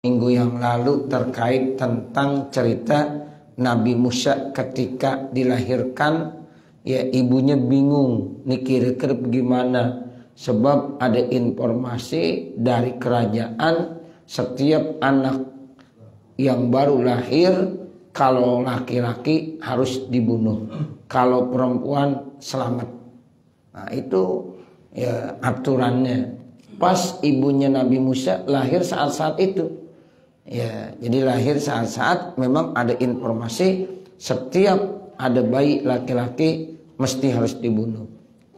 minggu yang lalu terkait tentang cerita Nabi Musa ketika dilahirkan, ya ibunya bingung nih kira-kira gimana, sebab ada informasi dari kerajaan setiap anak yang baru lahir kalau laki-laki harus dibunuh, kalau perempuan selamat. Nah itu ya aturannya. Pas ibunya Nabi Musa lahir saat-saat itu. Ya, jadi lahir saat-saat memang ada informasi setiap ada bayi laki-laki mesti harus dibunuh.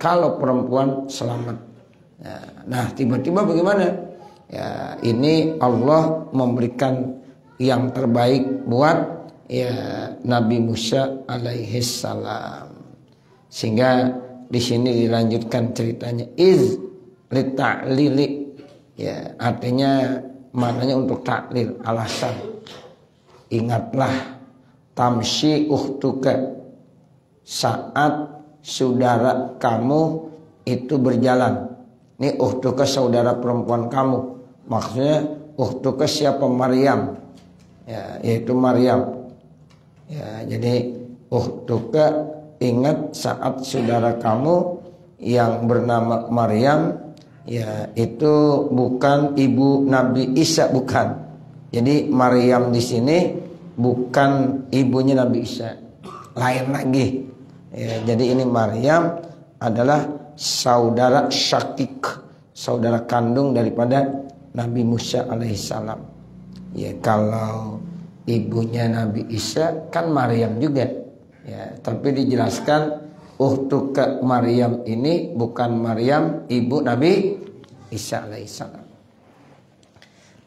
Kalau perempuan selamat. Ya, nah, tiba-tiba bagaimana? Ya, ini Allah memberikan yang terbaik buat ya Nabi Musa alaihi salam. Sehingga di sini dilanjutkan ceritanya lita'lili, ya artinya maknanya untuk taklil, alasan. Ingatlah tamshi ukhtuka, saat saudara kamu itu berjalan. Ini ukhtuka saudara perempuan kamu, maksudnya ukhtuka siapa? Maryam, ya, yaitu Maryam. Ya, jadi ukhtuka, ingat saat saudara kamu yang bernama Maryam, ya itu bukan ibu Nabi Isa, bukan. Jadi Maryam di sini bukan ibunya Nabi Isa, lain lagi. Ya, jadi ini Maryam adalah saudara syakik, saudara kandung daripada Nabi Musa alaihissalam. Ya kalau ibunya Nabi Isa kan Maryam juga. Ya, tapi dijelaskan uhtuka Maryam ini bukan Maryam ibu Nabi Isa alaihissalam.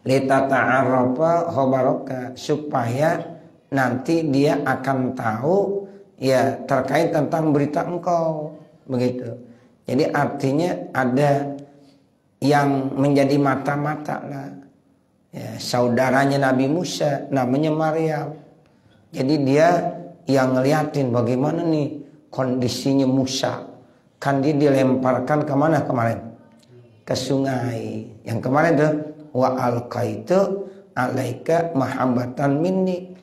Litata'arafa khabaraka, supaya nanti dia akan tahu ya terkait tentang berita engkau, begitu. Jadi artinya ada yang menjadi mata-mata lah. Ya, saudaranya Nabi Musa namanya Maryam. Jadi dia yang ngeliatin bagaimana nih kondisinya Musa. Kan dia dilemparkan kemana kemarin? Ke sungai. Yang kemarin tuh wa alqaitu alaika mahabbatan minni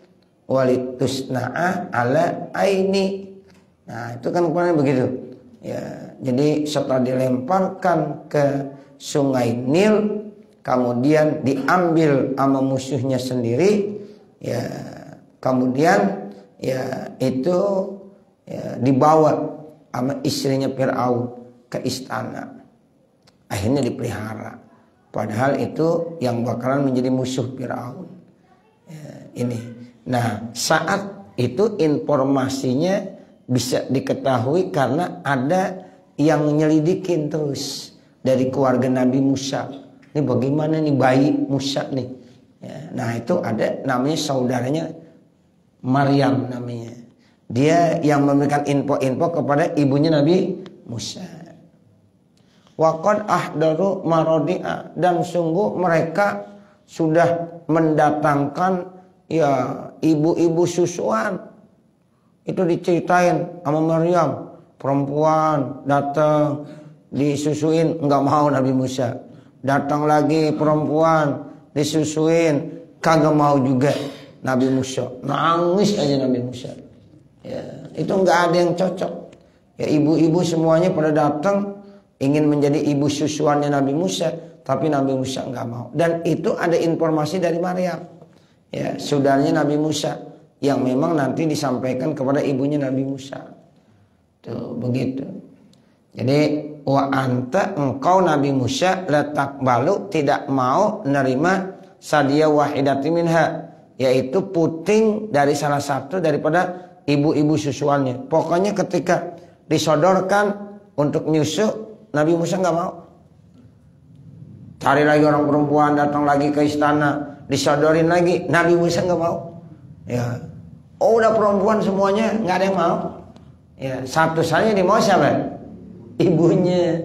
walitusna'a ala aini. Nah itu kan kemarin begitu. Ya, jadi setelah dilemparkan ke sungai Nil, kemudian diambil sama musuhnya sendiri, ya kemudian ya itu ya, dibawa sama istrinya Fir'aun ke istana, akhirnya dipelihara, padahal itu yang bakalan menjadi musuh Fir'aun ya, ini. Nah saat itu informasinya bisa diketahui karena ada yang nyelidikin terus dari keluarga Nabi Musa. Ini bagaimana nih bayi Musa nih ya, nah itu ada namanya saudaranya Maryam namanya. Dia yang memberikan info-info kepada ibunya Nabi Musa. Waqad ahdaru marodi'a, dan sungguh mereka sudah mendatangkan ya ibu-ibu susuan. Itu diceritain sama Maryam, perempuan datang disusuin, enggak mau Nabi Musa. Datang lagi perempuan disusuin, kagak mau juga Nabi Musa. Nangis aja Nabi Musa. Ya, itu enggak ada yang cocok. Ya ibu-ibu semuanya pada datang ingin menjadi ibu susuannya Nabi Musa, tapi Nabi Musa enggak mau. Dan itu ada informasi dari Maryam, ya saudaranya Nabi Musa, yang memang nanti disampaikan kepada ibunya Nabi Musa. Tuh begitu. Jadi wa anta, engkau Nabi Musa, latakbalu, tidak mau nerima sadia wahidati minha, yaitu puting dari salah satu daripada ibu-ibu susuannya. Pokoknya ketika disodorkan untuk nyusu, Nabi Musa nggak mau. Cari lagi orang perempuan, datang lagi ke istana, disodorin lagi, Nabi Musa nggak mau. Ya, oh udah perempuan semuanya, nggak ada yang mau. Ya, satu saja di mau siapa? Ibunya.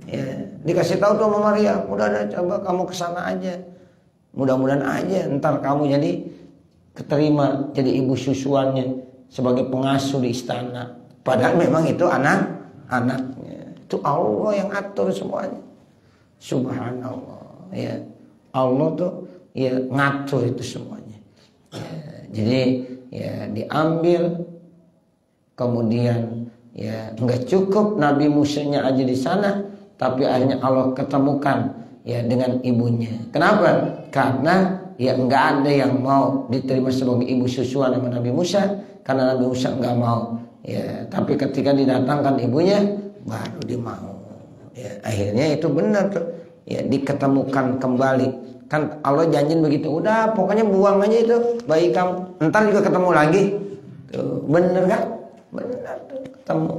Ya, dikasih tahu tuh sama Maria, udah coba kamu kesana aja, mudah-mudahan aja ntar kamu jadi keterima jadi ibu susuannya sebagai pengasuh di istana. Padahal memang itu anak-anaknya. Itu Allah yang atur semuanya. Subhanallah. Ya, Allah tuh ya ngatur itu semuanya. Ya, jadi ya diambil, kemudian ya nggak cukup Nabi Musa-nya aja di sana, tapi akhirnya Allah ketemukan ya dengan ibunya. Kenapa? Karena ya nggak ada yang mau diterima sebagai ibu susuan sama Nabi Musa, karena Nabi Musa nggak mau. Ya, tapi ketika didatangkan ibunya, baru dia mau. Ya, akhirnya itu benar tuh. Ya, diketemukan kembali. Kan Allah janjiin begitu. Udah, pokoknya buang aja itu bayi kamu. Entar juga ketemu lagi. Tuh, bener kan? Benar tuh, ketemu.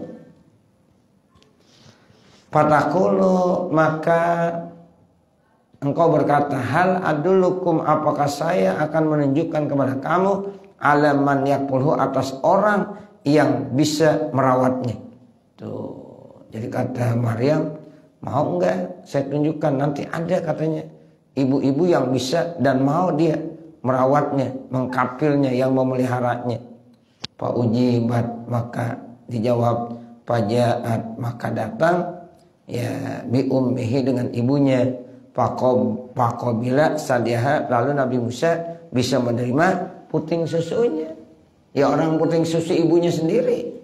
Fatakulu, maka engkau berkata, hal adulukum, apakah saya akan menunjukkan kepada kamu alaman yakpulhu, atas orang yang bisa merawatnya. Tuh. Jadi kata Maryam, mau enggak saya tunjukkan? Nanti ada katanya ibu-ibu yang bisa dan mau dia merawatnya, mengkapilnya, yang memeliharanya. Pak ujibat, maka dijawab, pajaat, maka datang ya bi ummihi, dengan ibunya. Faqabila sadiha, lalu Nabi Musa bisa menerima puting susunya. Ya orang puting susu ibunya sendiri.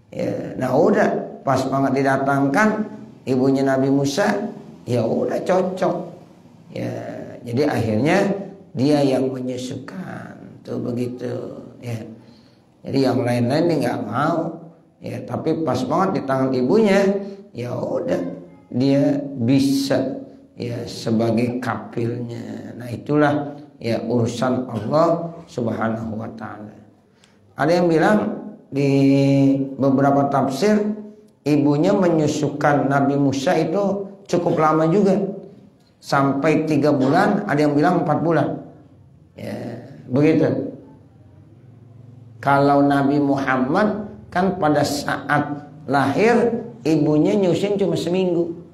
Ya, nah udah pas banget didatangkan ibunya Nabi Musa, ya udah cocok. Ya, jadi akhirnya dia yang menyusukan, tuh begitu. Ya, jadi yang lain-lain dia nggak mau. Ya, tapi pas banget di tangan ibunya, ya udah dia bisa ya sebagai kafilnya. Nah itulah ya urusan Allah Subhanahu wa ta'ala. Ada yang bilang di beberapa tafsir, ibunya menyusukan Nabi Musa itu cukup lama juga, sampai 3 bulan, ada yang bilang 4 bulan. Ya, begitu. Kalau Nabi Muhammad kan pada saat lahir ibunya nyusin cuma seminggu.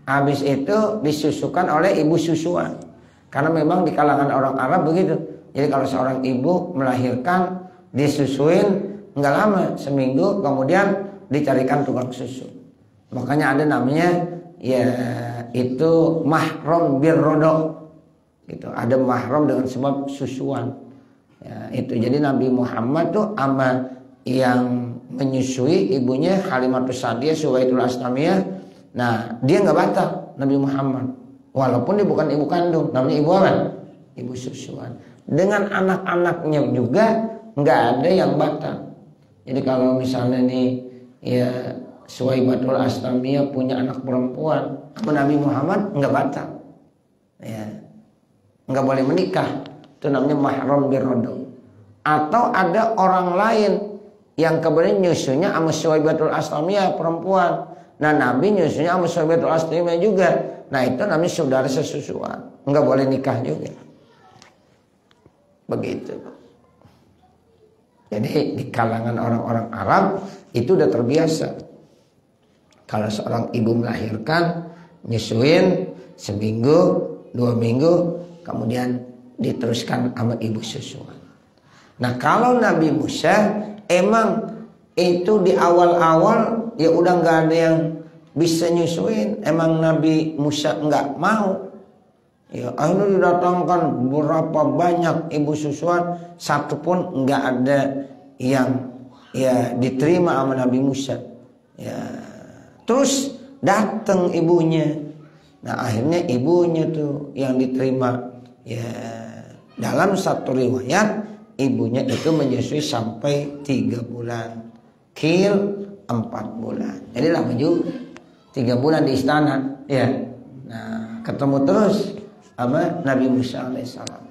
Habis itu disusukan oleh ibu susuan. Karena memang di kalangan orang Arab begitu. Jadi kalau seorang ibu melahirkan, disusuin nggak lama, seminggu, kemudian dicarikan tukang susu. Makanya ada namanya ya itu mahram birrodok. Gitu. Ada mahram dengan sebab susuan. Ya, itu jadi Nabi Muhammad tuh ama yang menyusui ibunya Halimatus Sa'diyah Suwaitul Aslamiyah. Nah, dia nggak batal Nabi Muhammad, walaupun dia bukan ibu kandung, namanya ibu apa? Ibu susuan. Dengan anak-anaknya juga nggak ada yang batal. Jadi kalau misalnya nih ya Suwaibatul Aslamiyah punya anak perempuan, Nabi Muhammad nggak batal, ya nggak boleh menikah. Itu namanya mahram birrodok. Atau ada orang lain yang kemudian nyusunya sama Suwaibatul Aslamiyah perempuan. Nah Nabi nyusunya sama Suwaibatul Aslamiyah juga. Nah itu namanya saudara sesusuan, nggak boleh nikah juga. Begitu. Jadi di kalangan orang-orang Arab itu udah terbiasa. Kalau seorang ibu melahirkan, nyusuin seminggu, 2 minggu, kemudian diteruskan sama ibu susuan. Nah kalau Nabi Musa emang itu di awal-awal ya udah nggak ada yang bisa nyusuin. Emang Nabi Musa nggak mau. Ya akhirnya didatangkan berapa banyak ibu susuan, satu pun nggak ada yang ya diterima sama Nabi Musa. Ya terus datang ibunya. Nah akhirnya ibunya tuh yang diterima. Ya dalam satu riwayat ibunya itu menyusui sampai 3 bulan, kil 4 bulan. Jadi lama juga, 3 bulan di istana. Ya, nah ketemu terus sama Nabi Musa alaihissalam.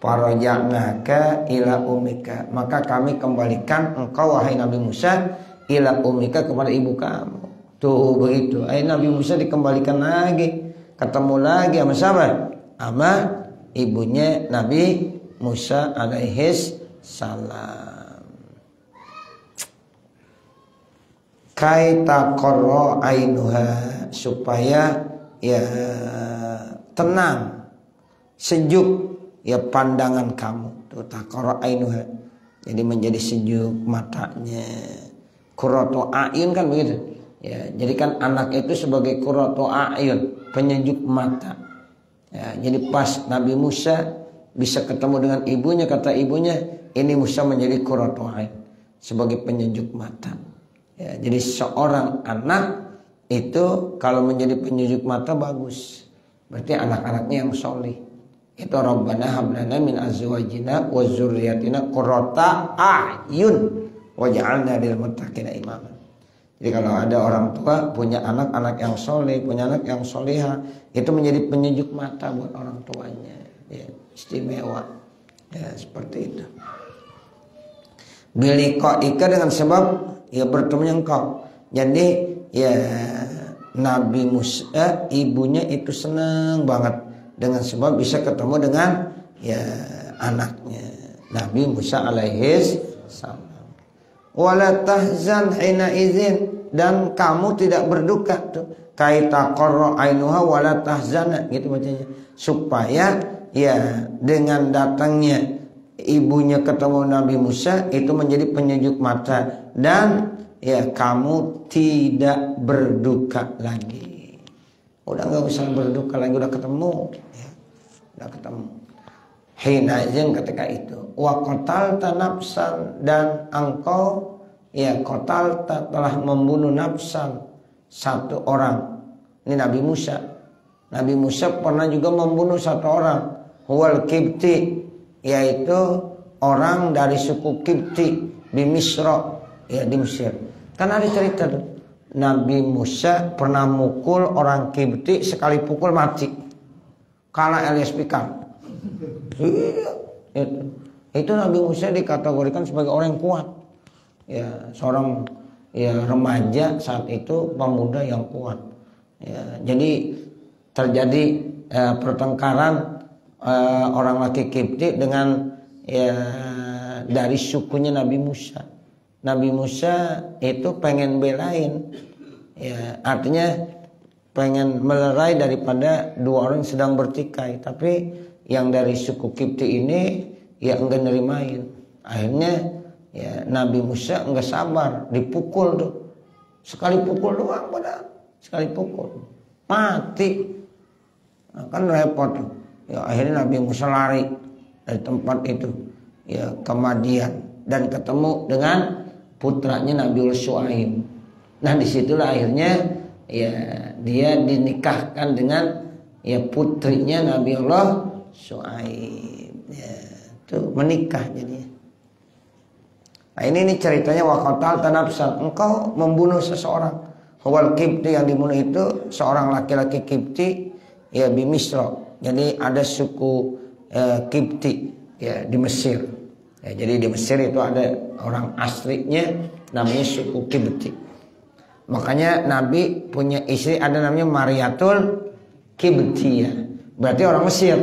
Faraja'naka ila umika, maka kami kembalikan engkau wahai Nabi Musa ila umika, kepada ibu kamu. Tuh begitu. Nabi Musa dikembalikan lagi, ketemu lagi sama siapa? Sama ibunya Nabi Musa alaihis salam. Kaita qarra ainuha, supaya ya tenang, sejuk ya pandangan kamu. Tuh taqarra ainuha, jadi menjadi sejuk matanya. Qurratu a'yun kan begitu. Ya, jadikan anak itu sebagai qurratu a'yun, penyejuk mata. Ya, jadi pas Nabi Musa bisa ketemu dengan ibunya, kata ibunya, ini Musa menjadi qurratu ain, sebagai penyejuk mata. Ya, jadi seorang anak itu kalau menjadi penyejuk mata bagus. Berarti anak-anaknya yang soleh. Itu Rabbana hablana min azwajina wa dzurriyyatina qurrata a'yun waj'alna lil muttaqina imama. Jadi kalau ada orang tua punya anak-anak yang soleh, punya anak yang soleha, itu menjadi penyejuk mata buat orang tuanya. Ya, istimewa. Ya, seperti itu. Biliqa'ika dengan sebab ya bertemunya engkau. Jadi ya Nabi Musa ibunya itu senang banget dengan sebab bisa ketemu dengan ya anaknya Nabi Musa alaihi salam. Wala tahzan hina izin, dan kamu tidak berduka tuh. Kaita qarra ainuha wala tahzana gitu bacanya. Supaya ya dengan datangnya ibunya ketemu Nabi Musa itu menjadi penyejuk mata, dan ya kamu tidak berduka lagi. Udah nggak usah berduka lagi, udah ketemu ya. Udah ketemu. Hina izin ketika itu. Wa qatalta nafsan, dan engkau ya qatalta telah membunuh nafsan, satu orang. Ini Nabi Musa. Nabi Musa pernah juga membunuh satu orang. Huwal Kibti, yaitu orang dari suku Kibti di Misra, ya di Mesir. Kan ada cerita tuh. Nabi Musa pernah mukul orang Kibti, sekali pukul mati. Kalah Elias Pikal. Itu Nabi Musa dikategorikan sebagai orang yang kuat. Ya, seorang ya remaja saat itu, pemuda yang kuat. Ya, jadi terjadi pertengkaran orang laki Kipti dengan ya dari sukunya Nabi Musa. Nabi Musa itu pengen belain, ya artinya pengen melerai daripada dua orang yang sedang bertikai, tapi yang dari suku Kipti ini ya enggak nerimain. Akhirnya ya Nabi Musa enggak sabar, dipukul tuh. Sekali pukul doang pada, sekali pukul mati. Nah, kan repot tuh. Ya akhirnya Nabi Musa lari dari tempat itu ya ke Madian dan ketemu dengan putranya Nabiul Syuaib. Nah disitulah akhirnya ya dia dinikahkan dengan ya putrinya Nabiullah Syuaib. Ya, itu menikah jadinya. Nah ini ceritanya waqatal tanafsan, engkau membunuh seseorang. Huwal Kipti, yang dibunuh itu seorang laki-laki Kipti ya di Misra. Jadi ada suku Kipti ya di Mesir. Ya, jadi di Mesir itu ada orang aslinya namanya suku Kipti. Makanya Nabi punya istri ada namanya Mariatul Kiptiyah. Berarti orang Mesir.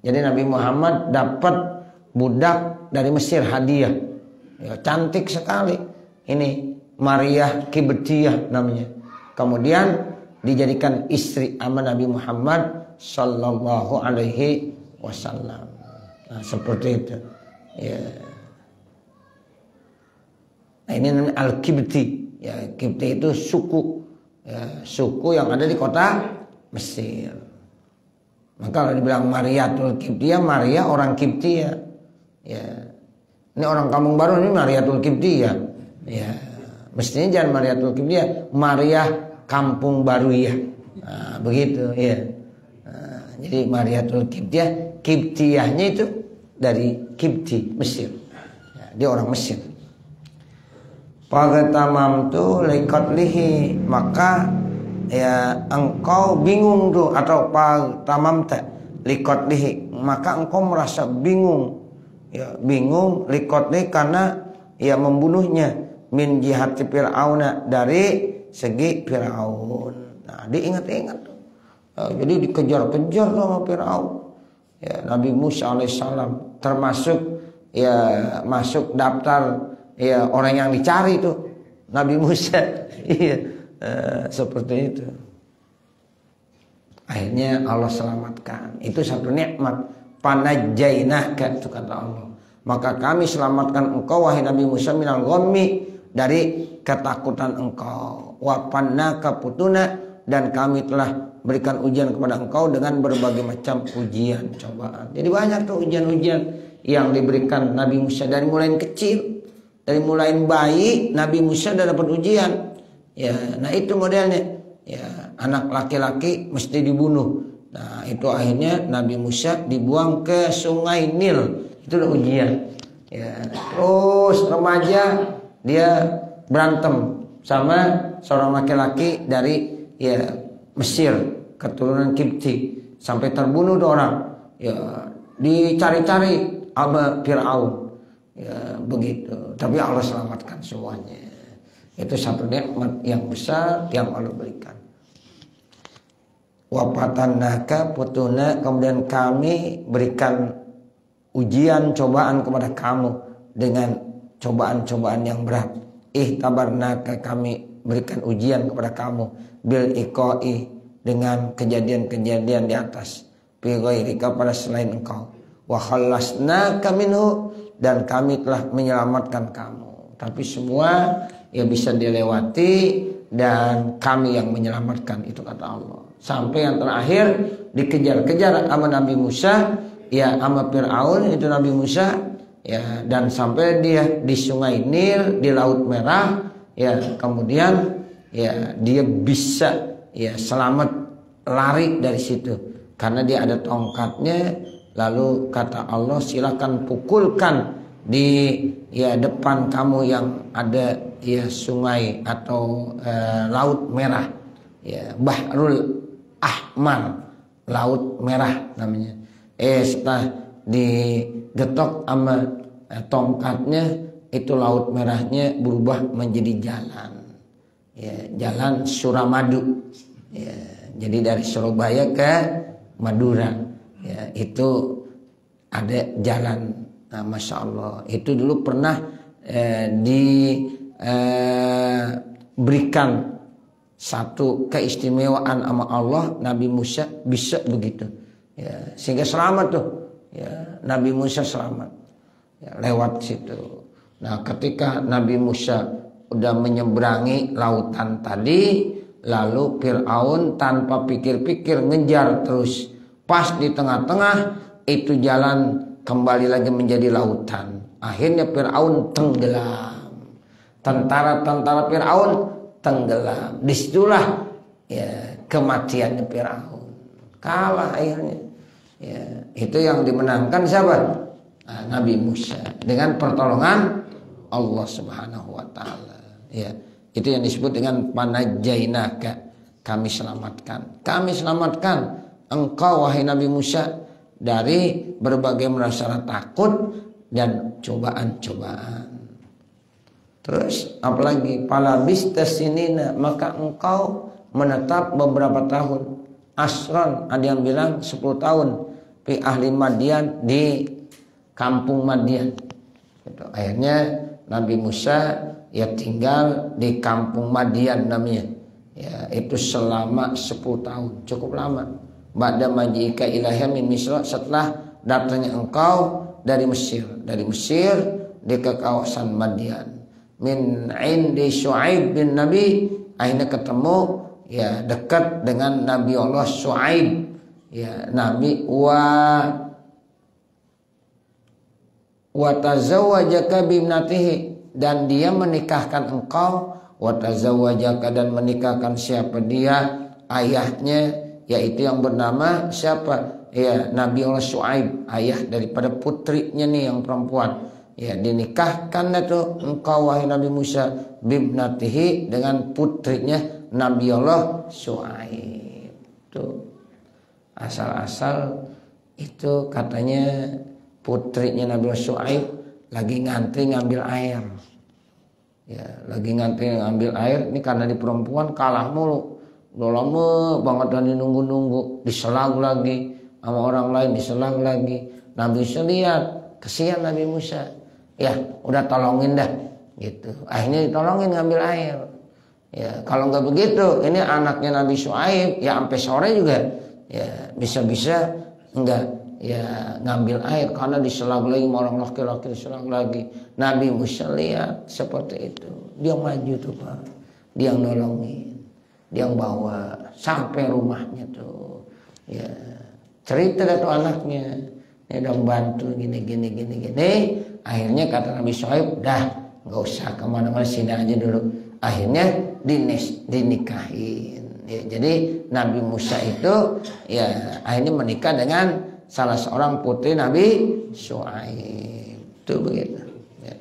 Jadi Nabi Muhammad dapat budak dari Mesir hadiah. Ya, cantik sekali. Ini Maria Kiptiyah namanya. Kemudian dijadikan istri sama Nabi Muhammad sallallahu alaihi wasallam. Nah, seperti itu. Ya. Nah, ini namanya Al-Kipti. Ya, Kipti itu suku. Ya, suku yang ada di kota Mesir. Maka kalau dibilang Mariatul Kiptiyah, Maria orang Kiptiyah. Ya. Ini orang Kampung Baru, ini Mariatul Kiptiyah. Ya. Mestinya jangan Mariatul Kiptiyah, Maria Kampung Baru ya. Nah, begitu ya. Nah, jadi Mariatul Kiptiyah, Kiptiyahnya itu dari Kipti, Mesir. Ya, dia orang Mesir. Pagatamamtu liqatlihi, maka ya engkau bingung tuh, atau pagatamamta liqatlihi, maka engkau merasa bingung. Ya, bingung liqatlihi karena ya membunuhnya, min jihati Fir'auna, dari segi Fir'aun. Nah, diingat-ingat tuh. Ya, jadi dikejar-kejar sama Fir'aun. Ya, Nabi Musa alaihissalam termasuk ya masuk daftar ya orang yang dicari tuh Nabi Musa. Iya, seperti itu. Akhirnya Allah selamatkan. Itu satu nikmat. Panajjainaka, itu kata Allah. Maka kami selamatkan engkau wahai Nabi Musa minal ghammi, dari ketakutan engkau. Wa pannaka putuna, dan kami telah berikan ujian kepada engkau dengan berbagai macam ujian, cobaan. Jadi banyak tuh ujian-ujian yang diberikan Nabi Musa dari mulai kecil, dari mulai bayi Nabi Musa sudah dapat ujian. Ya, nah itu modelnya. Ya, anak laki-laki mesti dibunuh. Nah, itu akhirnya Nabi Musa dibuang ke Sungai Nil. Itu udah ujian. Ya, terus remaja dia berantem sama seorang laki-laki dari Mesir, keturunan Kipti, sampai terbunuh tuh orang. Ya, dicari-cari sama Fir'aun. Ya, begitu. Tapi Allah selamatkan semuanya. Itu satu nikmat yang besar yang Allah berikan. Wafatannaka putuna, kemudian kami berikan ujian cobaan kepada kamu dengan cobaan-cobaan yang berat. Ihtabarnaka, kami berikan ujian kepada kamu bil iqai, dengan kejadian-kejadian di atas, fi ghairika, pada selain engkau, wa khallasnaka minhu, dan kami telah menyelamatkan kamu. Tapi semua ya bisa dilewati dan kami yang menyelamatkan, itu kata Allah. Sampai yang terakhir dikejar-kejar sama Nabi Musa, ya sama Fir'aun itu Nabi Musa, ya, dan sampai dia di Sungai Nil, di Laut Merah, ya, kemudian ya dia bisa ya selamat lari dari situ karena dia ada tongkatnya. Lalu kata Allah, silakan pukulkan di depan kamu yang ada sungai atau Laut Merah, ya, Bahrul Ahmar, Laut Merah namanya. Setelah digetok sama tongkatnya, itu Laut Merahnya berubah menjadi jalan, ya, jalan Suramadu, ya, jadi dari Surabaya ke Madura, ya, itu ada jalan. Nah, Masya Allah, itu dulu pernah diberikan satu keistimewaan sama Allah, Nabi Musa bisa begitu, ya, sehingga selamat tuh, ya, Nabi Musa selamat, ya, lewat situ. Nah, ketika Nabi Musa udah menyeberangi lautan tadi, lalu Fir'aun tanpa pikir-pikir ngejar terus. Pas di tengah-tengah itu jalan kembali lagi menjadi lautan. Akhirnya Fir'aun tenggelam. Tentara-tentara Fir'aun tenggelam. Disitulah ya kematiannya Fir'aun. Kalah akhirnya. Ya, itu yang dimenangkan siapa? Nah, Nabi Musa dengan pertolongan Allah Subhanahu wa taala. Ya, itu yang disebut dengan panajainaka, kami selamatkan. Kami selamatkan engkau wahai Nabi Musa dari berbagai rasa takut dan cobaan-cobaan. Terus apalagi palabis tasinina, maka engkau menetap beberapa tahun. Asron, ada yang bilang 10 tahun. Fi ahli Madian, di kampung Madian. Gitu. Akhirnya Nabi Musa ya tinggal di kampung Madian namanya. Ya, itu selama 10 tahun, cukup lama. Ba'da maji'ika ilahya min Misra, setelah datangnya engkau dari Mesir. Dari Mesir di ke kawasan Madian. Min indi Syuaib bin Nabi, akhirnya ketemu ya dekat dengan Nabi Allah Syuaib. Ya, Nabi wa tazawwajaka bibnatihi, dan dia menikahkan engkau, wa tazawwajaka, dan menikahkan siapa dia, ayahnya, yaitu yang bernama siapa? Ya, Nabi Allah Syuaib, ayah daripada putrinya nih yang perempuan. Ya, dinikahkan itu engkau wahai Nabi Musa bibnatihi, dengan putrinya Nabi Allah Syuaib. Tuh. Asal-asal itu katanya putrinya Nabi Allah Syuaib lagi ngantri ngambil air. Ya, lagi ngantri ngambil air, ini karena di perempuan kalah mulu. Udah lama banget dan nunggu-nunggu, diselang lagi sama orang lain, diselang lagi. Nabi Musa lihat, kesian Nabi Musa. Ya, udah tolongin dah gitu. Akhirnya ditolongin ngambil air. Ya, kalau nggak begitu, ini anaknya Nabi Syuaib ya sampai sore juga ya bisa-bisa enggak ya ngambil air karena diselang lagi sama orang laki-laki, diselang lagi. Nabi Musa lihat seperti itu, dia maju tuh Pak, dia nolongin, dia bawa sampai rumahnya tuh. Ya, cerita dah tuh anaknya, ya udah bantu gini. Akhirnya kata Nabi Syuaib, dah nggak usah kemana-mana, sini aja dulu. Akhirnya dinikahin. Ya, jadi Nabi Musa itu ya akhirnya menikah dengan salah seorang putri Nabi Syuaib. Itu begitu. Ya.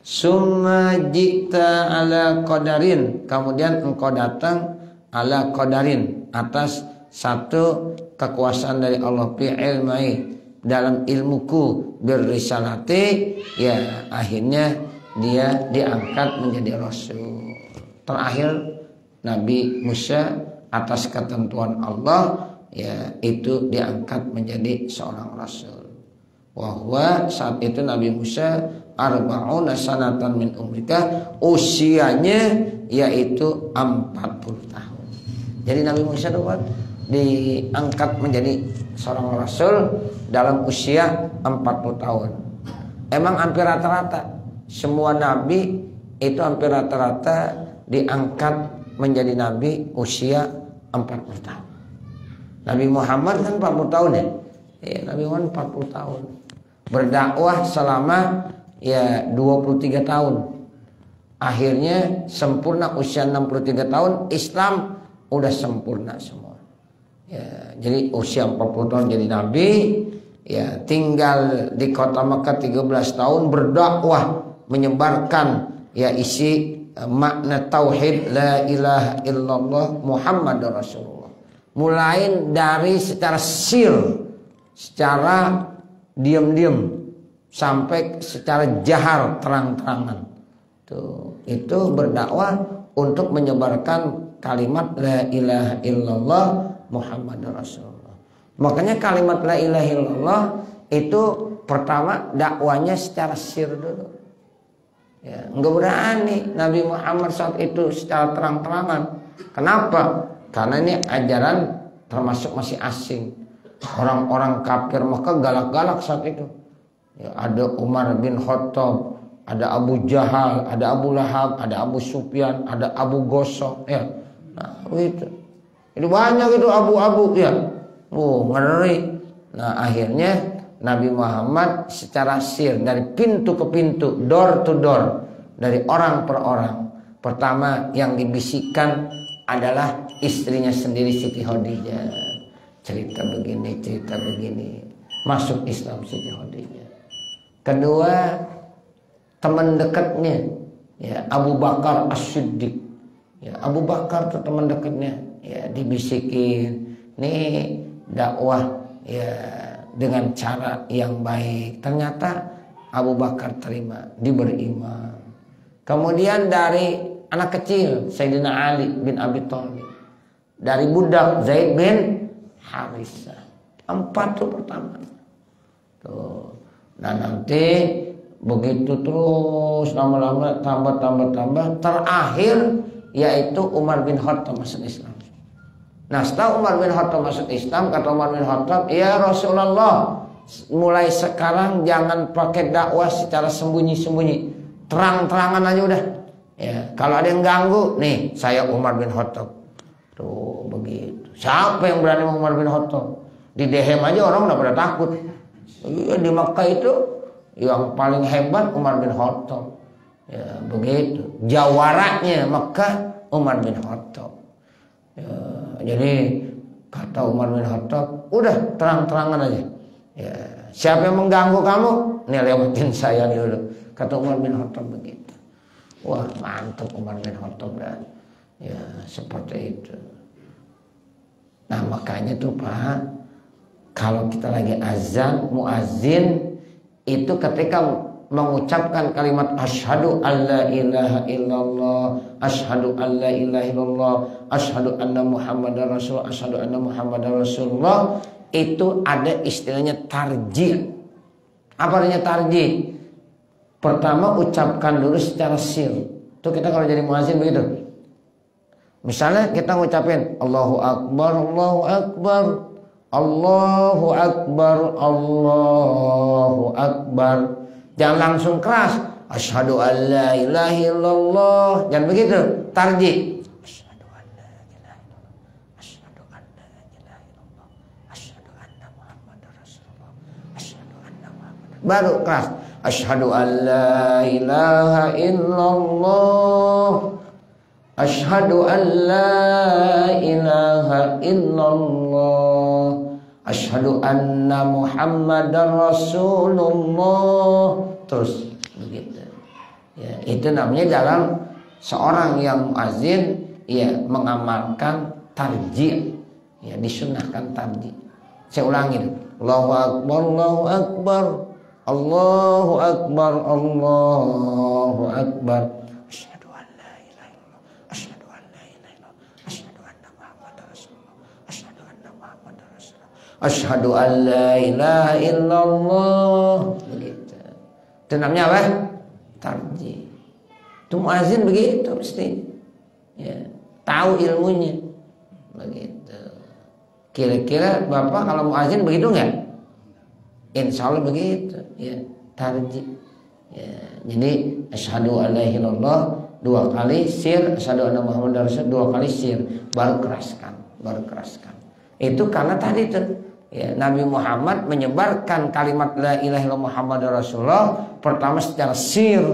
Summa jikta ala qadarin, kemudian engkau datang ala qadarin, atas satu kekuasaan dari Allah, fi ilmi, dalam ilmuku, berrisalati, ya akhirnya dia diangkat menjadi rasul. Terakhir Nabi Musa atas ketentuan Allah, ya itu diangkat menjadi seorang rasul. Wahwa saat itu Nabi Musa arba'una sanatan min umrika, usianya yaitu 40 tahun. Jadi Nabi Musa itu diangkat menjadi seorang rasul dalam usia 40 tahun. Emang hampir rata-rata semua nabi itu hampir rata-rata diangkat menjadi nabi usia 40 tahun. Nabi Muhammad kan 40 tahun ya. Ya, Nabi Muhammad 40 tahun. Berdakwah selama ya 23 tahun. Akhirnya sempurna usia 63 tahun, Islam udah sempurna semua. Ya, jadi usia 40 tahun jadi nabi, ya tinggal di kota Mekah 13 tahun berdakwah, menyebarkan ya isi makna tauhid la ilaha illallah Muhammadur Rasulullah. Mulai dari secara secara diam-diam sampai secara jahar terang-terangan. Tuh, itu berdakwah untuk menyebarkan kalimat la ilaha illallah Muhammadur Rasulullah. Makanya kalimat la ilaha illallah itu pertama dakwanya secara sir dulu. Ya, enggak berani Nabi Muhammad saat itu secara terang-terangan. Kenapa? Karena ini ajaran termasuk masih asing. Orang-orang kafir Mekah galak-galak saat itu. Ya, ada Umar bin Khattab, ada Abu Jahal, ada Abu Lahab, ada Abu Sufyan, ada Abu Gosok. Ya, nah itu. Jadi banyak itu abu-abu ya. Oh ngeri. Nah akhirnya Nabi Muhammad secara sir dari pintu ke pintu, door to door, dari orang per orang. Pertama yang dibisikkan adalah istrinya sendiri Siti Khadijah. Cerita begini, masuk Islam Siti Khadijah. Kedua teman dekatnya, ya Abu Bakar As-Siddiq. Ya Abu Bakar tuh teman dekatnya, ya dibisikin, nih dakwah ya dengan cara yang baik. Ternyata Abu Bakar terima, diberi iman. Kemudian dari anak kecil Sayyidina Ali bin Abi Thalib, dari budak Zaid bin Harithah. 4 tuh pertama. Tuh. Nah nanti begitu terus lama-lama tambah. Terakhir yaitu Umar bin Khattab masuk Islam. Nah setelah Umar bin Khattab masuk Islam, kata Umar bin Khattab, ya Rasulullah, mulai sekarang jangan pakai dakwah secara sembunyi-sembunyi, terang-terangan aja udah. Ya, kalau ada yang ganggu, nih saya Umar bin Khattab. Tuh begitu. Siapa yang berani Umar bin Khattab? Di Dehem aja orang udah pada takut. Di Makkah itu yang paling hebat Umar bin Khattab. Ya begitu. Jawaranya Makkah Umar bin Khattab. Ya, jadi kata Umar bin Khattab, udah terang-terangan aja. Ya, siapa yang mengganggu kamu? Nih lewatin saya dulu. Kata Umar bin Khattab begitu. Wah mantap Umar bin Khattab dan ya seperti itu. Nah makanya tuh Pak, kalau kita lagi azan, muazin itu ketika mengucapkan kalimat asyhadu alla ilaha illallah, asyhadu alla ilaha illallah, asyhadu anna muhammadar rasul, asyhadu anna muhammadar rasulullah, itu ada istilahnya tarjih. Apa artinya tarjih? Pertama ucapkan dulu secara sir. Tuh kita kalau jadi muazin begitu. Misalnya kita ngucapin Allahu Akbar, Allahu Akbar, Allahu Akbar, Allahu Akbar. Jangan langsung keras. Asyhadu an la ilaha illallah. Jangan begitu. Tarjih. Asyhadu an la ilaha illallah. baru keras. Asyhadu an la ilaha illallah. Asyhadu an la ilaha illallah. Asyhadu anna Muhammadar Rasulullah. Terus begitu. Ya, itu namanya dalam seorang yang muazin ya mengamalkan tarjih. Ya, disunahkan tarjih. Saya ulangi. Allahu akbar, Allahu akbar. Allahu akbar, Allahu akbar. Asyhadu an la ilaha illallah. Asyhadu an la ilaha illallah. Asyhadu anna Muhammadar Rasulullah. Asyhadu anna Muhammadar Rasulullah. Asyhadu an la ilaha illallah. Begitu. Itu namanya apa? Tarjih. Itu muazin begitu mesti. Ya, tahu ilmunya. Begitu. Kira-kira Bapak kalau muazin begitu enggak? Insya Allah begitu. Ya, tarjih. Ya, jadi asyhadu an la ilaha illallah 2 kali sir, asyhadu anna Muhammadar Rasulullah 2 kali sir, baru keraskan. Itu karena tadi itu ya, Nabi Muhammad menyebarkan kalimat la ilaha illallah Muhammadar Rasulullah pertama secara sir,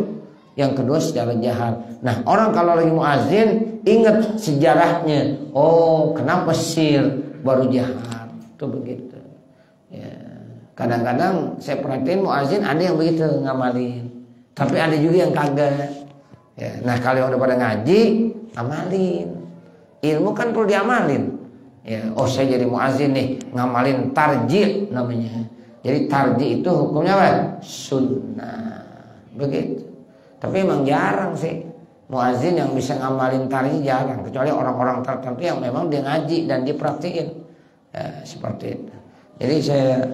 yang kedua secara jahar. Nah, orang kalau lagi muazin ingat sejarahnya. Oh, kenapa sir baru jahar? Itu begitu. Ya, kadang-kadang saya perhatiin muazin ada yang begitu ngamalin, tapi ada juga yang kagak. Ya, nah kalau udah pada ngaji, amalin. Ilmu kan perlu diamalin. Ya, oh saya jadi muazin nih, ngamalin tarjih namanya. Jadi tarjih itu hukumnya apa? Sunnah. Begitu. Tapi emang jarang sih muazin yang bisa ngamalin tarjih, jarang. Kecuali orang-orang tertentu yang memang dia ngaji dan dipraktikin. Ya, seperti itu. Jadi saya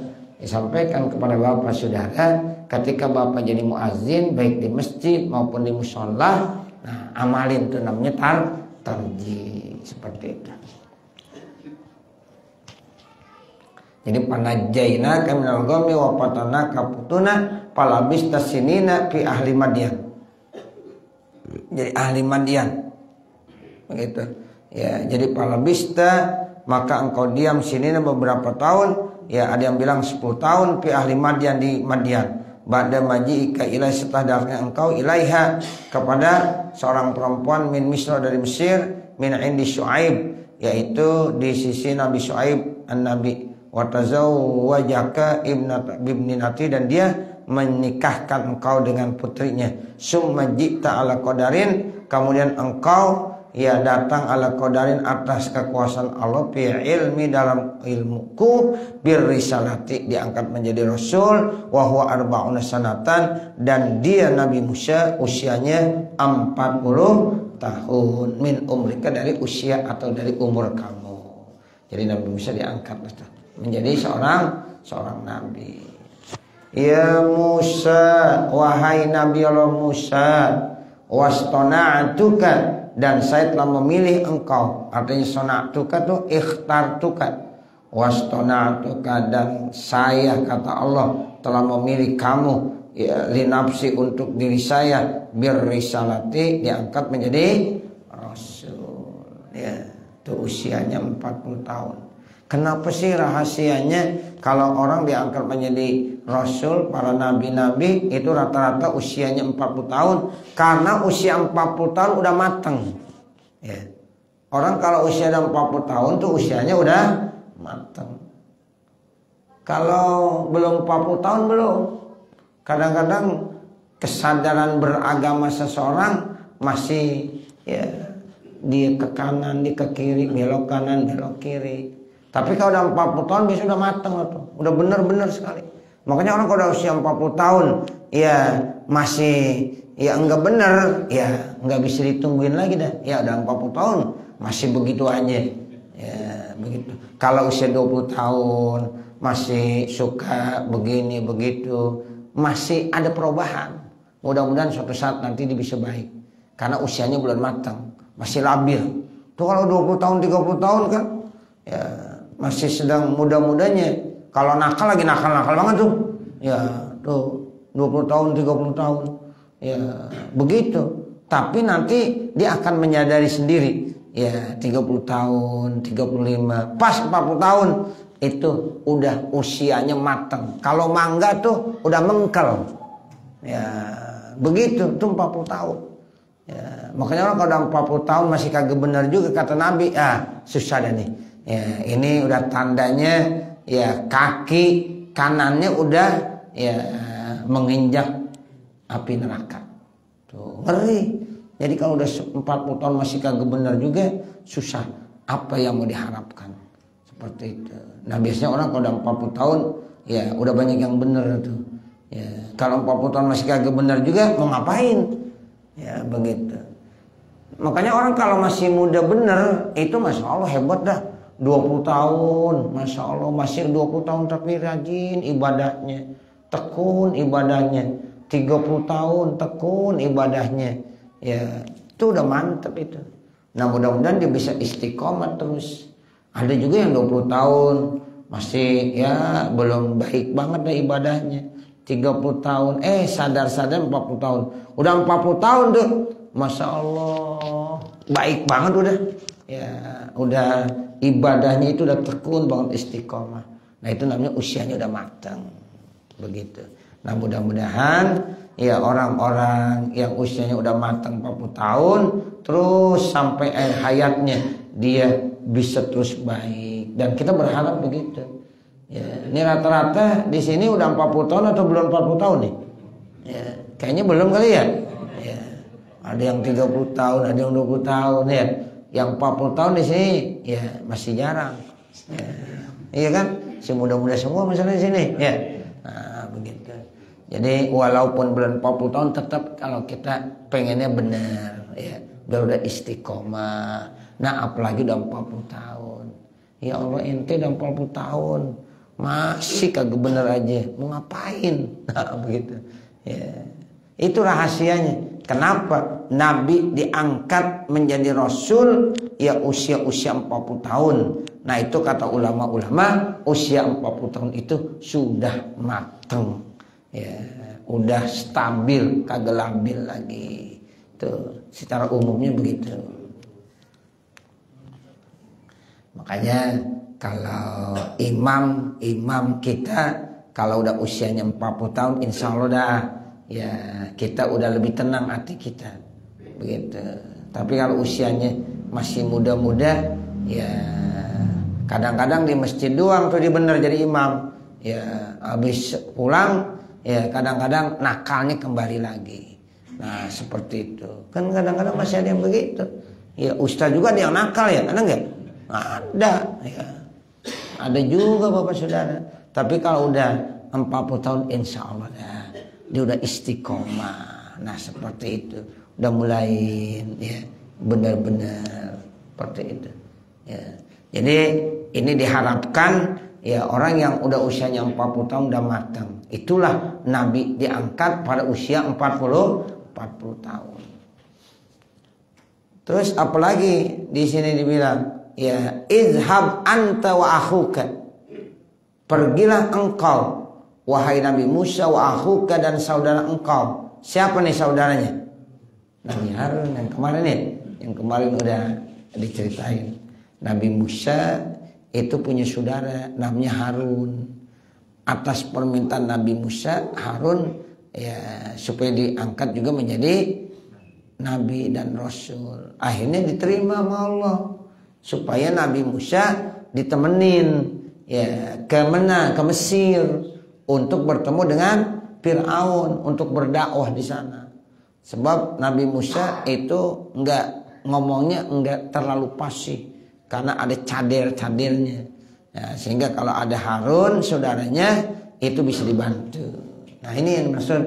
sampaikan kepada Bapak Saudara, ketika Bapak jadi muazin baik di masjid maupun di mushola, nah amalin itu namanya tarjih, seperti itu. Jadi panajjaina kaminal ghammi wa fatana kaputuna palabis tasinina fi ahli Madyan. Jadi ahli Madyan. Begitu. Ya, jadi palabista maka engkau diam sini beberapa tahun. Ya, ada yang bilang 10 tahun fi ahli Madyan, di Madyan. Ba'da maji'ika ilai, setelah datangnya engkau ilaiha kepada seorang perempuan min Misra, dari Mesir, min indi Syuaib, yaitu di sisi Nabi Syuaib an-Nabi, wa tazawwajaka ibninati, dan dia menikahkan engkau dengan putrinya. Summa ji'ta ala qadarin, kemudian engkau ya datang ala qadarin atas kekuasaan Allah, fi ilmi, dalam ilmuku, bir risalati, diangkat menjadi rasul, wa huwa arba'una sanatan, dan dia Nabi Musa usianya 40 tahun, min umrika, dari usia atau dari umur kamu. Jadi Nabi Musa diangkat menjadi seorang nabi. Ya Musa, wahai Nabi Allah Musa, wastona'atuka, dan saya telah memilih engkau. Artinya sona'tuka itu ikhtartuka, wastona'tuka, dan saya, kata Allah, telah memilih kamu ya, linafsi, untuk diri saya, bir risalati, diangkat menjadi rasul. Ya, itu usianya 40 tahun. Kenapa sih rahasianya kalau orang diangkat menjadi rasul, para nabi-nabi itu rata-rata usianya 40 tahun? Karena usia 40 tahun udah matang. Ya. Orang kalau usia 40 tahun tuh usianya udah matang. Kalau belum 40 tahun belum. Kadang-kadang kesadaran beragama seseorang masih ya, dia ke kanan, dia ke kiri, belok kanan, belok kiri. Tapi kalau udah 40 tahun biasanya udah matang tuh. Udah benar-benar sekali. Makanya orang kalau udah usia 40 tahun ya masih ya enggak benar, ya enggak bisa ditungguin lagi dah. Ya udah 40 tahun masih begitu aja. Ya begitu. Kalau usia 20 tahun masih suka begini begitu, masih ada perubahan. Mudah-mudahan suatu saat nanti dia bisa baik. Karena usianya belum matang, masih labil. Tuh kalau 20 tahun 30 tahun kan ya masih sedang muda-mudanya. Kalau nakal lagi nakal-nakal banget tuh. Ya, tuh 20 tahun, 30 tahun. Ya, begitu. Tapi nanti dia akan menyadari sendiri. Ya, 30 tahun, 35, pas 40 tahun. itu udah usianya matang. Kalau mangga tuh udah mengkel. Ya, begitu tuh 40 tahun. Ya, makanya orang kalau udah 40 tahun masih kagak benar juga kata Nabi, susah dah nih. Ya, ini udah tandanya ya kaki kanannya udah ya menginjak api neraka. Tuh, ngeri. Jadi kalau udah 40 tahun masih kagak benar juga, susah. Apa yang mau diharapkan? Seperti itu. Nah biasanya orang kalau udah 40 tahun ya udah banyak yang benar tuh. Ya, kalau 40 tahun masih kagak benar juga mau ngapain? Ya begitu. Makanya orang kalau masih muda benar itu Masya Allah hebat dah. 20 tahun Masya Allah masih 20 tahun tapi rajin ibadahnya, tekun ibadahnya. 30 tahun tekun ibadahnya. Ya itu udah mantep itu. Nah mudah-mudahan dia bisa istiqomah terus. Ada juga yang 20 tahun masih ya belum baik banget dah ibadahnya. 30 tahun sadar-sadar 40 tahun. Udah 40 tahun tuh Masya Allah baik banget udah. Ya udah ibadahnya itu udah tekun banget istiqomah. Nah itu namanya usianya udah matang. Begitu. Nah mudah-mudahan ya orang-orang yang usianya udah matang 40 tahun terus sampai hayatnya dia bisa terus baik, dan kita berharap begitu. Ya, ini rata-rata di sini udah 40 tahun atau belum 40 tahun nih? Ya, kayaknya belum kali ya. Ya, ada yang 30 tahun, ada yang 20 tahun ya. Yang 40 tahun di sini ya masih jarang. Ya, iya kan? Si muda-muda semua misalnya di sini ya. Nah, begitu. Jadi walaupun belum 40 tahun tetap kalau kita pengennya benar ya, biar udah istiqomah. Nah apalagi udah 40 tahun. Ya Allah ente udah 40 tahun masih kagak bener aja, mau ngapain? Nah begitu. Ya. Itu rahasianya. Kenapa Nabi diangkat menjadi Rasul ya usia-usia 40 tahun. Nah itu kata ulama-ulama usia 40 tahun itu sudah mateng. Ya, udah stabil, kagak labil lagi. Tuh, secara umumnya begitu. Makanya kalau imam kita kalau udah usianya 40 tahun insya Allah dah ya kita udah lebih tenang hati kita. Begitu. Tapi kalau usianya masih muda-muda ya kadang-kadang di masjid doang tuh dia bener jadi imam. Ya habis pulang ya kadang-kadang nakalnya kembali lagi. Nah seperti itu. Kan kadang-kadang masih ada yang begitu. Ya ustaz juga ada yang nakal ya, ada enggak? Ada ya. Ada juga Bapak Saudara. Tapi kalau udah 40 tahun insya Allah dah, dia udah istiqomah. Nah seperti itu. Udah mulai ya benar-benar seperti itu. Ya. Jadi ini diharapkan ya orang yang udah usianya 40 tahun udah matang. Itulah Nabi diangkat pada usia 40 tahun. Terus apalagi di sini dibilang ya izhab anta wa akhuka, pergilah engkau wahai Nabi Musa wa akhuka dan saudara engkau. Siapa nih saudaranya? Nabi Harun yang kemarin nih, yang kemarin udah diceritain. Nabi Musa itu punya saudara namanya Harun. Atas permintaan Nabi Musa, Harun ya supaya diangkat juga menjadi Nabi dan Rasul. Akhirnya diterima sama Allah. Supaya Nabi Musa ditemenin ya ke mana? Ke Mesir untuk bertemu dengan Fir'aun untuk berdakwah di sana. Sebab Nabi Musa itu ngomongnya enggak terlalu fasih karena ada cader-cadernya. Ya, sehingga kalau ada Harun saudaranya itu bisa dibantu. Nah ini yang maksud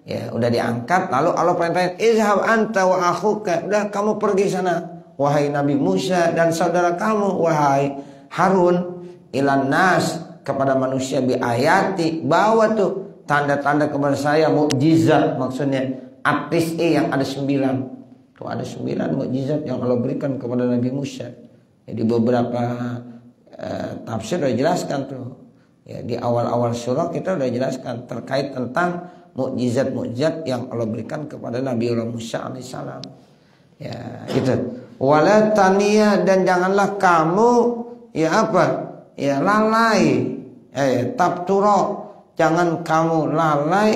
ya udah diangkat lalu Allah perintahin izhab anta wa akhuka, udah kamu pergi sana wahai Nabi Musa dan saudara kamu wahai Harun ilan nas kepada manusia bi ayati, bawa tuh tanda-tanda kepada saya, mukjizat maksudnya atisi yang ada 9. Tuh ada 9 mukjizat yang Allah berikan kepada Nabi Musa. Jadi beberapa tafsir udah jelaskan tuh. Ya, di awal-awal surah kita udah jelaskan terkait tentang mukjizat-mukjizat yang Allah berikan kepada Nabi Musa alaihissalam. Ya, gitu. Wala taniya, dan janganlah kamu ya apa? ya lalai, tabturo, jangan kamu lalai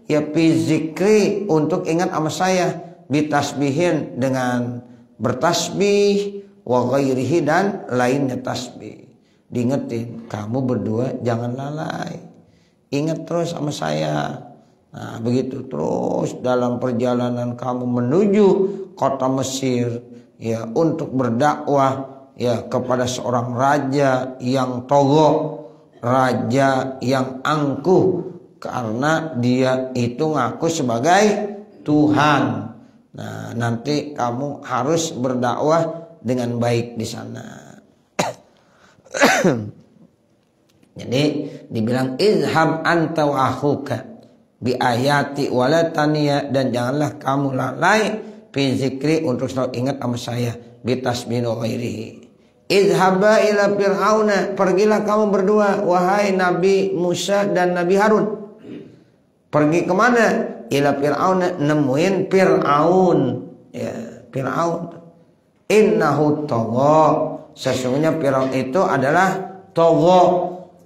ya fizikri untuk ingat sama saya, bitasbihin dengan bertasbih, wa ghairihi dan lainnya tasbih. Diingetin, kamu berdua jangan lalai, ingat terus sama saya. Nah begitu terus dalam perjalanan kamu menuju kota Mesir ya untuk berdakwah ya kepada seorang raja yang togo, raja yang angkuh, karena dia itu ngaku sebagai Tuhan. Nah nanti kamu harus berdakwah dengan baik di sana. Jadi dibilang izhab anta wa akhuka bi ayati walataniya, dan janganlah kamu lalai fi zikri untuk selalu ingat sama saya, bi tasbih wa ghairihi. Izhaba ila fir'auna, pergilah kamu berdua wahai Nabi Musa dan Nabi Harun. Pergi kemana? Ila fir'auna, nemuin Fir'aun. Ya, Fir'aun. Innahu tagha, sesungguhnya Fir'aun itu adalah tagha.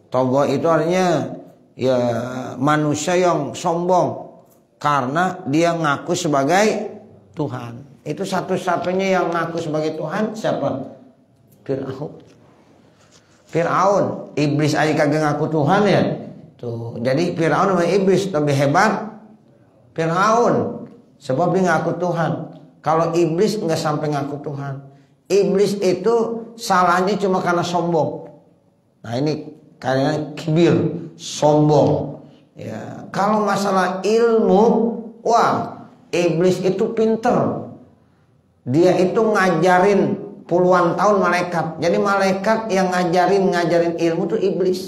Tagha itu artinya ya manusia yang sombong karena dia ngaku sebagai Tuhan. Itu satu-satunya yang ngaku sebagai Tuhan siapa? Fir'aun. Fir'aun, iblis aja kagak ngaku Tuhan ya. Tuh, jadi Fir'aun sama iblis lebih hebat Fir'aun sebab dia ngaku Tuhan. Kalau iblis nggak sampai ngaku Tuhan. Iblis itu salahnya cuma karena sombong. Nah ini karena kibir, sombong. Ya, kalau masalah ilmu, wah, iblis itu pinter. Dia itu ngajarin puluhan tahun malaikat. Jadi malaikat yang ngajarin ilmu itu iblis.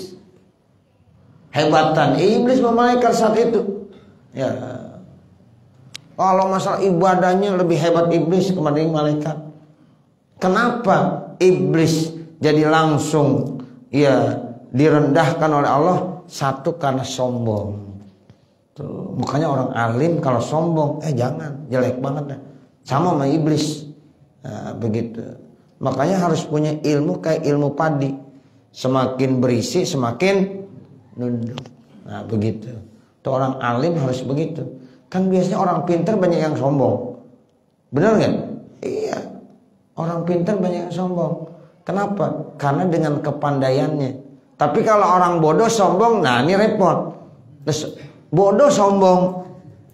Hebatan iblis sama malaikat saat itu. Ya. Kalau masalah ibadahnya lebih hebat iblis kebanding malaikat. Kenapa iblis jadi langsung ya direndahkan oleh Allah? Satu karena sombong. Tuh, makanya orang alim kalau sombong, jangan, jelek banget dah. Sama sama iblis. Nah, begitu. Makanya harus punya ilmu kayak ilmu padi. Semakin berisi semakin nunduk. Nah, begitu. Tuh orang alim harus begitu. Kan biasanya orang pintar banyak yang sombong. Benar nggak? Iya. Orang pintar banyak yang sombong. Kenapa? Karena dengan kepandaiannya. Tapi kalau orang bodoh sombong, nah ini repot. Terus bodoh sombong,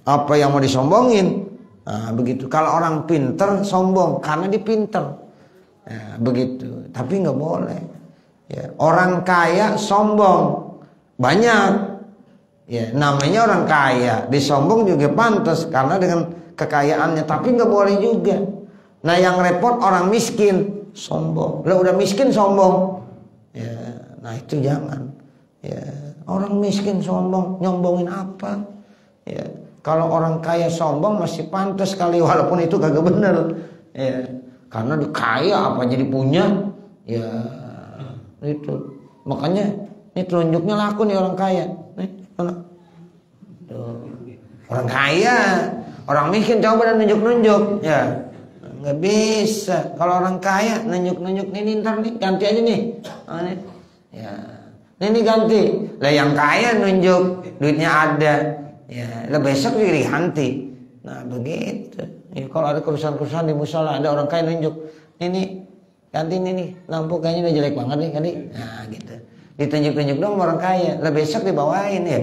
apa yang mau disombongin? Nah, begitu. Kalau orang pinter sombong karena dia pinter. Nah, begitu. Tapi nggak boleh. Ya, orang kaya sombong banyak. Ya, namanya orang kaya, disombong juga pantas karena dengan kekayaannya. Tapi nggak boleh juga. Nah yang repot orang miskin sombong. Lah udah miskin sombong. Ya. Nah itu jangan. Ya, orang miskin sombong, nyombongin apa? Ya, kalau orang kaya sombong masih pantas kali, walaupun itu kagak bener. Ya, karena dia kaya apa jadi punya? Ya, itu. Makanya ini telunjuknya laku nih orang kaya. Nih, orang kaya, orang miskin coba dan nunjuk-nunjuk. Ya, nggak bisa. Kalau orang kaya nunjuk-nunjuk ini ntar nih ganti aja nih. Nih. Ya, ini ganti. Lah yang kaya nunjuk duitnya ada. Ya, lah besok juga diganti. Nah, begitu. Ya, kalau ada kerusuhan-kerusuhan di musola ada orang kaya nunjuk. Ini ganti ini nih. Lampu kayaknya udah jelek banget nih kali. Nah, gitu. Ditunjuk-tunjuk dong orang kaya. Lah besok dibawain ya.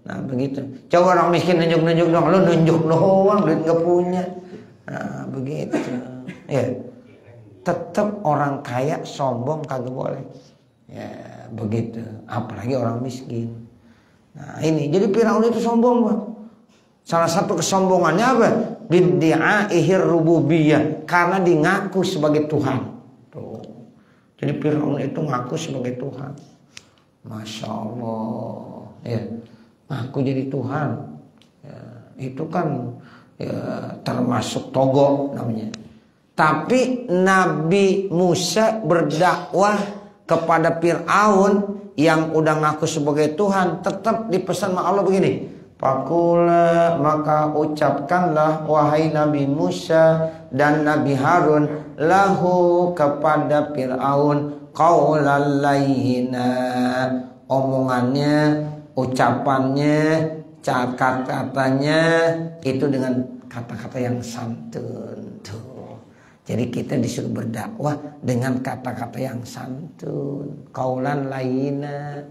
Nah, begitu. Coba orang miskin nunjuk-nunjuk dong. Lu nunjuk doang, duit enggak punya. Nah, begitu. Ya. Tetap orang kaya sombong kagak boleh. Ya begitu, apalagi orang miskin. Nah ini, jadi Fir'aun itu sombong, Pak. Salah satu kesombongannya apa? Bid'a'ihir rububiyah, karena dia ngaku sebagai Tuhan. Tuh. Jadi Fir'aun itu ngaku sebagai Tuhan. Masya Allah. Ya, ngaku jadi Tuhan. Ya, itu kan ya, termasuk togo namanya. Tapi Nabi Musa berdakwah kepada Fir'aun yang udah ngaku sebagai Tuhan, tetap dipesan sama Allah begini, Fakula, maka ucapkanlah wahai Nabi Musa dan Nabi Harun lahu kepada Fir'aun, qaulan layyina, omongannya, ucapannya, kata-katanya itu dengan kata-kata yang santun tuh. Jadi kita disuruh berdakwah dengan kata-kata yang santun, qaulan layyina,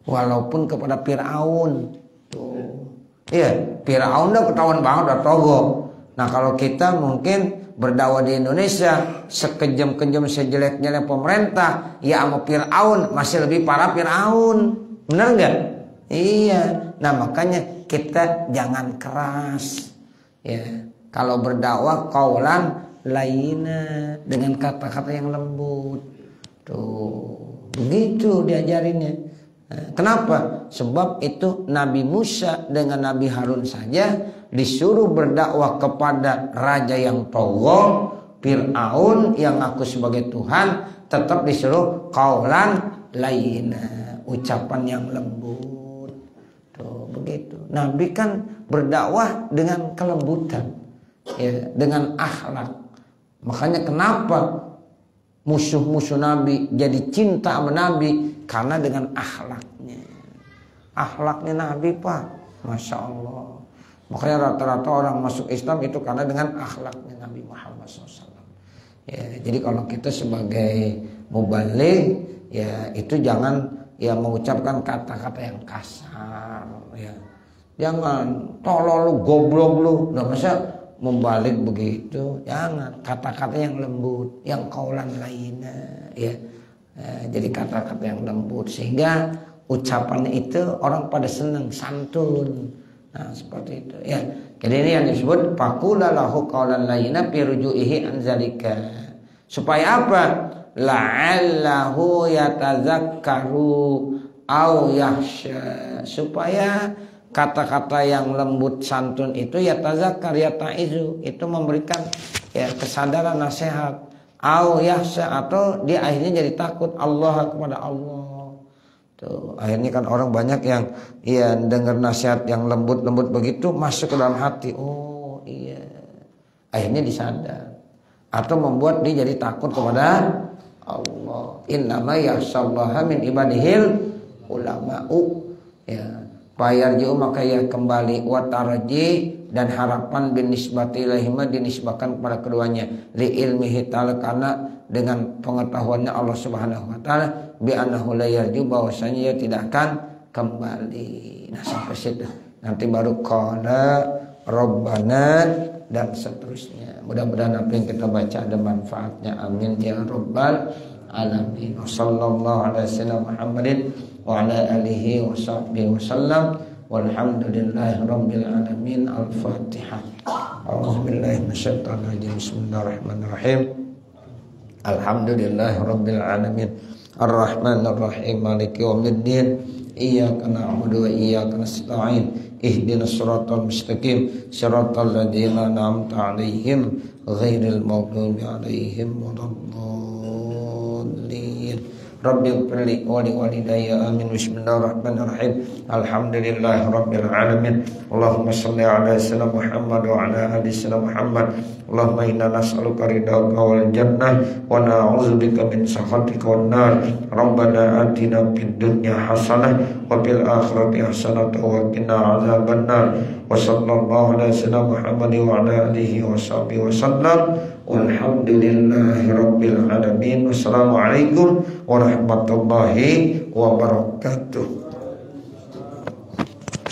walaupun kepada Fir'aun tuh. Iya, Fir'aun udah ketahuan banget, udah togok. Nah kalau kita mungkin berdakwah di Indonesia, sekejam-kejam sejelek-jelek pemerintah, ya sama Fir'aun masih lebih parah Fir'aun. Bener nggak? Iya. Nah makanya kita jangan keras. Ya, kalau berdakwah qaulan layyina, dengan kata-kata yang lembut. Tuh, begitu diajarinnya. Kenapa? Sebab itu Nabi Musa dengan Nabi Harun saja disuruh berdakwah kepada raja yang togho, Fir'aun yang ngaku sebagai Tuhan, tetap disuruh qaulan layyina, ucapan yang lembut. Tuh, begitu. Nabi kan berdakwah dengan kelembutan, ya, dengan akhlak. Makanya kenapa musuh-musuh Nabi jadi cinta sama Nabi? Karena dengan akhlaknya. Akhlaknya Nabi, Pak, Masya Allah. Makanya rata-rata orang masuk Islam itu karena dengan akhlaknya Nabi Muhammad SAW. Ya, jadi kalau kita sebagai mubaligh, ya itu jangan ya mengucapkan kata-kata yang kasar. Ya. Jangan tolol lu, goblok lu. Nggak masa membalik begitu. Jangan, kata-kata yang lembut, yang qaulan layyina, ya. Jadi kata-kata yang lembut sehingga ucapannya itu orang pada senang, santun. Nah seperti itu ya. Jadi ini yang disebut faqula lahu qaulan layyina fi rujuihi an zalika. Supaya apa? La'allahu yatazakkaru au yakhsha. Supaya kata-kata yang lembut santun itu yatazakkar, yataizu, itu memberikan ya kesadaran, nasihat. Au yahsha, atau dia akhirnya jadi takut Allah, kepada Allah. Tuh, akhirnya kan orang banyak yang ya dengar nasihat yang lembut-lembut begitu masuk ke dalam hati. Oh iya. Akhirnya disadar. Atau membuat dia jadi takut kepada Allah. Innama yakhshallaha min ibadihil ulama'u. Ya, fayarji'u, maka ia kembali, wa tarji, dan harapan bin nisbati ilaihima, dinisbahkan kepada keduanya, li ilmihi ta'ala, karena dengan pengetahuannya Allah Subhanahu wa taala, bi annahu la yarju, bahwasanya ia tidak akan kembali. Nah sampai situ. Nanti baru qala rabbana dan seterusnya. Mudah-mudahan apa yang kita baca ada manfaatnya. Amin ya rabbal alamin. Wassallallahu ala sayyidina Muhammadin wa ala alihi wa sahbihi wasallam. Walhamdulillahi rabbil alamin. Al-Fatihah. A'udzubillahi minasyaitonir rajim. Bismillahirrahmanirrahim. Alhamdulillahi rabbil alamin. Ar-Rahmanir Rahim. Maliki yaumiddin. Iyyaka na'budu wa iyyaka nasta'in. Ihdinas siratal mustaqim. Siratal ladzina an'amta 'alaihim ghairil maghdubi 'alaihim waladdallin. Rabbi ighfirli wa li walidayya amin. Bismillahirrahmanirrahim. Alhamdulillahi rabbil alamin. Allahumma shalli ala sayyidina Muhammad wa ala ali sayyidina Muhammad. Allahumma inna nas'aluka ridhaka wal jannah wa na'udzubika min sakhatika wan nar. Rabbana atina fid dunya hasanah wa fil akhirati hasanah wa qina adzabannar. Wa sallallahu ala sayyidina Muhammad wa ala alihi wa sahbihi wasallam. Walhamdulillahi rabbil alamin. Wassalamualaikum warahmatullahi wabarakatuh.